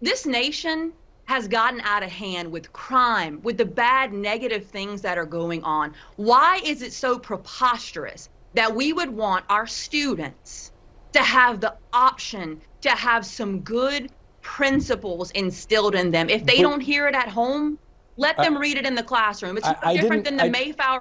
This nation has gotten out of hand with crime, with the bad negative things that are going on. Why is it so preposterous that we would want our students to have the option to have some good principles instilled in them? If they don't hear it at home, let them read it in the classroom. It's no different than the Mayflower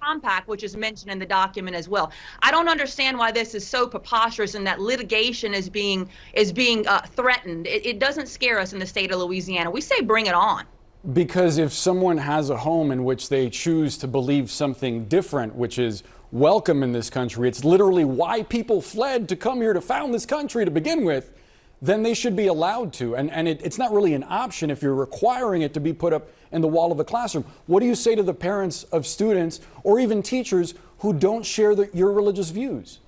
Compact, which is mentioned in the document as well. I don't understand why this is so preposterous and that litigation is being threatened. It doesn't scare us in the state of Louisiana. We say bring it on. Because if someone has a home in which they choose to believe something different, which is welcome in this country, it's literally why people fled to come here to found this country to begin with, then they should be allowed to. And it's not really an option if you're requiring it to be put up in the wall of the classroom. What do you say to the parents of students or even teachers who don't share your religious views?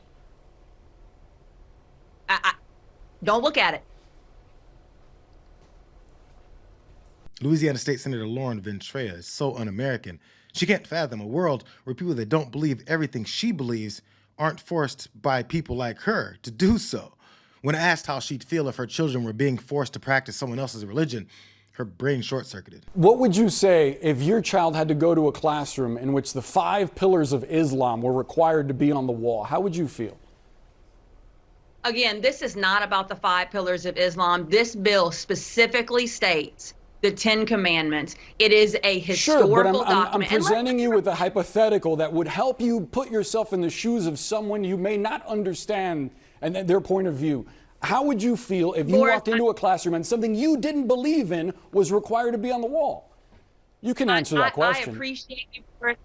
Don't look at it. Louisiana State Senator Lauren Ventrella is so un-American. She can't fathom a world where people that don't believe everything she believes aren't forced by people like her to do so. When asked how she'd feel if her children were being forced to practice someone else's religion, her brain short-circuited. What would you say if your child had to go to a classroom in which the 5 pillars of Islam were required to be on the wall? How would you feel? Again, this is not about the 5 pillars of Islam. This bill specifically states the 10 Commandments. It is a historical document. I'm presenting you with a hypothetical that would help you put yourself in the shoes of someone you may not understand and their point of view. How would you feel if you walked into a classroom and something you didn't believe in was required to be on the wall? You can answer that question. I appreciate you.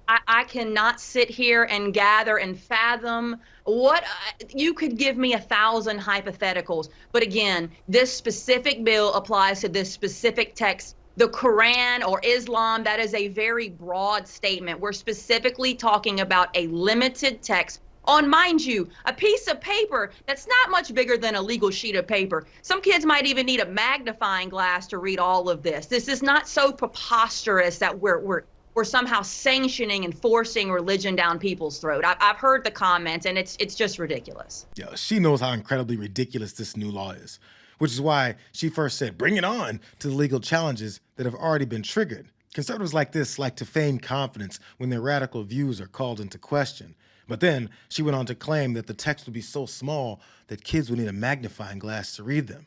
I cannot sit here and gather and fathom what you could give me 1,000 hypotheticals. But again, this specific bill applies to this specific text. The Quran or Islam, that is a very broad statement. We're specifically talking about a limited text on, mind you, a piece of paper that's not much bigger than a legal sheet of paper. Some kids might even need a magnifying glass to read all of this. This is not so preposterous that we're somehow sanctioning and forcing religion down people's throat. I've heard the comments, and it's just ridiculous. Yeah, she knows how incredibly ridiculous this new law is, which is why she first said, bring it on, to the legal challenges that have already been triggered. Conservatives like this like to feign confidence when their radical views are called into question. But then she went on to claim that the text would be so small that kids would need a magnifying glass to read them.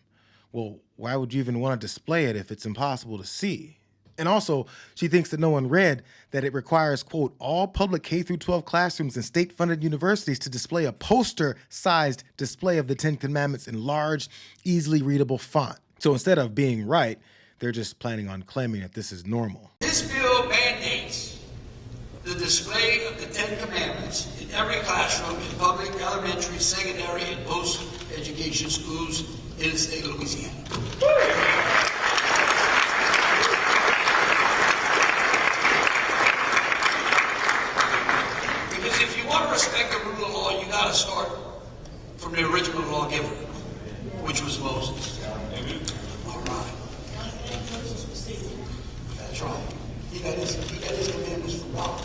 Well, why would you even want to display it if it's impossible to see? And also, she thinks that no one read that it requires, quote, all public K-12 classrooms and state-funded universities to display a poster-sized display of the 10 Commandments in large, easily readable font. So instead of being right, they're just planning on claiming that this is normal. This bill mandates the display of the 10 Commandments in every classroom in public, elementary, secondary, and post-education schools in the state of Louisiana. Because if you want to respect the rule of law, you got to start from the original lawgiver, which was Moses. All right. That's right. He got his commandments from God.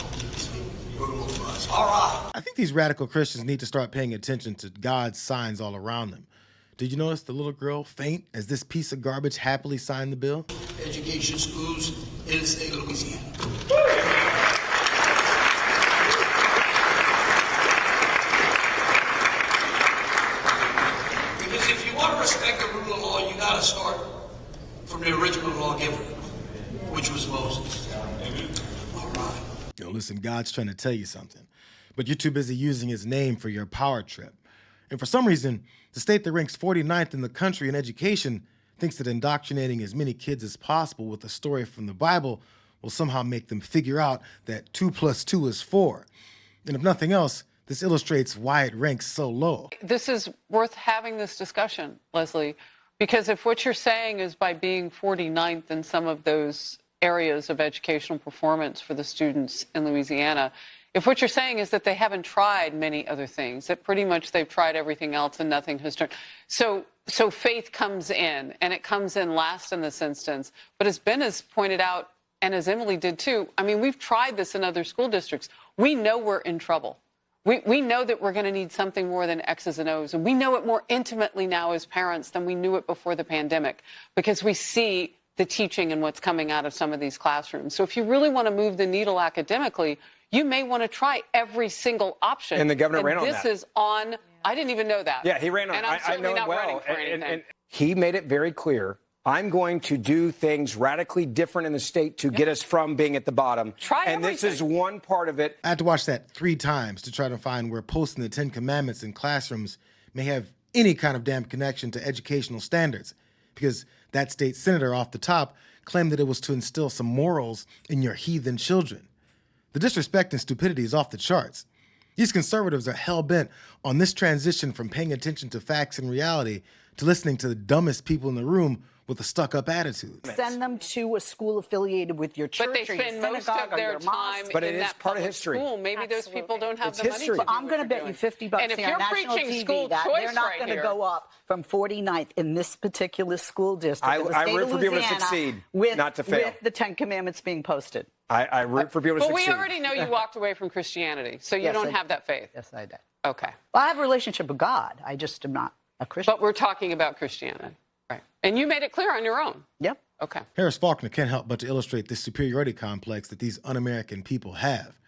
All right. I think these radical Christians need to start paying attention to God's signs all around them. Did you notice the little girl faint as this piece of garbage happily signed the bill? Education schools in the state of Louisiana. Because if you want to respect the rule of law, you got to start from the original lawgiver, which was Moses. All right. Yo, listen, God's trying to tell you something, but you're too busy using his name for your power trip. And for some reason, the state that ranks 49th in the country in education thinks that indoctrinating as many kids as possible with a story from the Bible will somehow make them figure out that 2 + 2 is 4. And if nothing else, this illustrates why it ranks so low. This is worth having this discussion, Leslie, because if what you're saying is by being 49th in some of those areas of educational performance for the students in Louisiana, if what you're saying is that they haven't tried many other things, that pretty much they've tried everything else and nothing has turned. So faith comes in, and it comes in last in this instance. But as Ben has pointed out, and as Emily did too, I mean, we've tried this in other school districts. We know we're in trouble. We know that we're going to need something more than X's and O's. And we know it more intimately now as parents than we knew it before the pandemic, because we see the teaching and what's coming out of some of these classrooms. So if you really want to move the needle academically, you may want to try every single option. And the governor ran on that. This is on, I didn't even know that. Yeah, he ran on and it. I'm certainly I know not it well. running for anything. And he made it very clear, I'm going to do things radically different in the state to get us from being at the bottom. Try and everything. This is one part of it. I had to watch that 3 times to try to find where posting the 10 Commandments in classrooms may have any kind of damn connection to educational standards, because that state senator off the top claimed that it was to instill some morals in your heathen children. The disrespect and stupidity is off the charts. These conservatives are hell-bent on this transition from paying attention to facts and reality to listening to the dumbest people in the room with a stuck-up attitude. Send them to a school affiliated with your church But they or your spend most synagogue of or their your time mosque. But it in is that part of public history. school. Maybe those people don't have It's the money history. to do I'm what going to they're bet you doing. $50 And if here on you're national preaching TV school that choice they're not right going to here, go up from 49th in this particular school district in the I state root of for people to Louisiana succeed, with, not to fail. with the 10 Commandments being posted. I root for people to But succeed. we already know you walked away from Christianity, so you Yes, don't I have that faith. Yes, I did. Okay. Well, I have a relationship with God. I just am not a Christian. But we're talking about Christianity. Right. And you made it clear on your own. Yep. Okay. Harris Faulkner can't help but to illustrate this superiority complex that these un-American people have.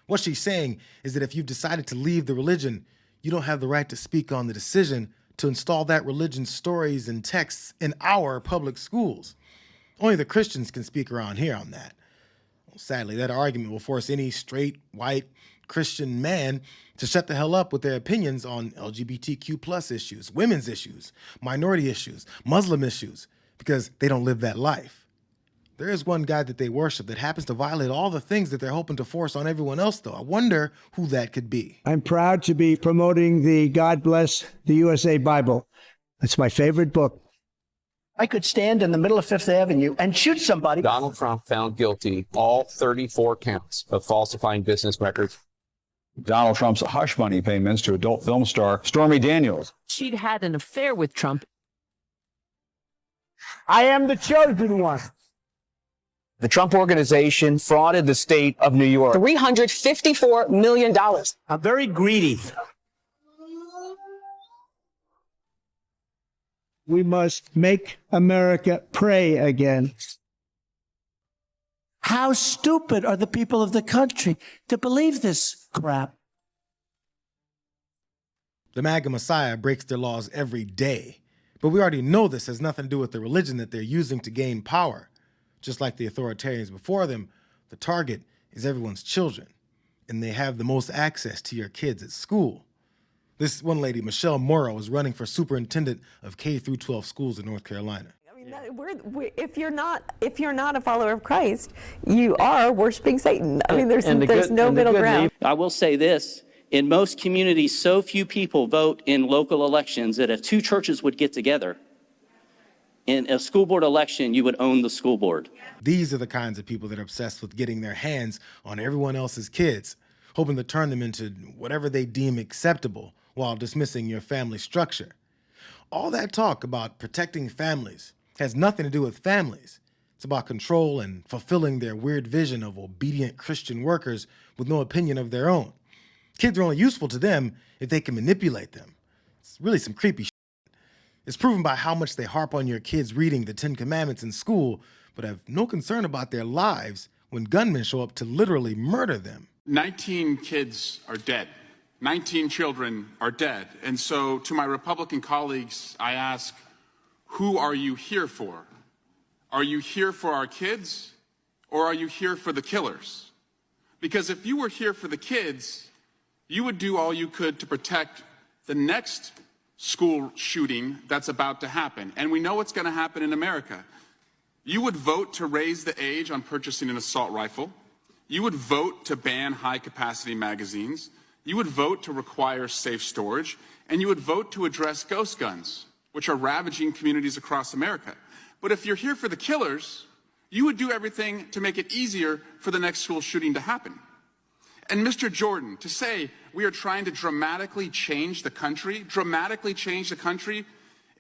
What she's saying is that if you've decided to leave the religion, you don't have the right to speak on the decision to install that religion's stories and texts in our public schools. Only the Christians can speak around here on that. Well, sadly, that argument will force any straight, white, Christian man to shut the hell up with their opinions on LGBTQ plus issues, women's issues, minority issues, Muslim issues, because they don't live that life. There is one guy that they worship that happens to violate all the things that they're hoping to force on everyone else, though. I wonder who that could be. I'm proud to be promoting the God Bless the USA Bible. It's my favorite book. I could stand in the middle of Fifth Avenue and shoot somebody. Donald Trump found guilty all 34 counts of falsifying business records. Donald Trump's hush money payments to adult film star Stormy Daniels. She'd had an affair with Trump. I am the chosen one. The Trump Organization frauded the state of New York. $354 million. I'm very greedy. We must make America pray again. How stupid are the people of the country to believe this crap? The MAGA Messiah breaks their laws every day. But we already know this has nothing to do with the religion that they're using to gain power. Just like the authoritarians before them, the target is everyone's children. And they have the most access to your kids at school. This one lady, Michelle Morrow, is running for superintendent of K-12 schools in North Carolina. I mean, if you're not a follower of Christ, you are worshiping Satan. I mean, there's no middle ground. I will say this. In most communities, so few people vote in local elections that if 2 churches would get together, in a school board election, you would own the school board. These are the kinds of people that are obsessed with getting their hands on everyone else's kids, hoping to turn them into whatever they deem acceptable while dismissing your family structure. All that talk about protecting families has nothing to do with families. It's about control and fulfilling their weird vision of obedient Christian workers with no opinion of their own. Kids are only useful to them if they can manipulate them. It's really some creepy shit. It's proven by how much they harp on your kids reading the 10 Commandments in school, but have no concern about their lives when gunmen show up to literally murder them. 19 kids are dead. 19 children are dead. And so to my Republican colleagues, I ask, who are you here for? Are you here for our kids, or are you here for the killers? Because if you were here for the kids, you would do all you could to protect the next school shooting that's about to happen. And we know what's going to happen in America. You would vote to raise the age on purchasing an assault rifle. You would vote to ban high-capacity magazines. You would vote to require safe storage. And you would vote to address ghost guns, which are ravaging communities across America. But if you're here for the killers, you would do everything to make it easier for the next school shooting to happen. And Mr. Jordan, to say we are trying to dramatically change the country,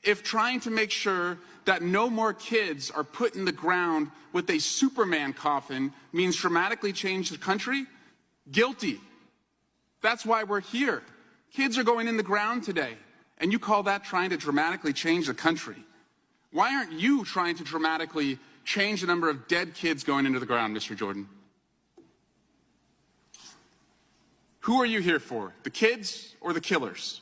if trying to make sure that no more kids are put in the ground with a Superman coffin means dramatically change the country, guilty. That's why we're here. Kids are going in the ground today, and you call that trying to dramatically change the country. Why aren't you trying to dramatically change the number of dead kids going into the ground, Mr. Jordan? Who are you here for, the kids or the killers?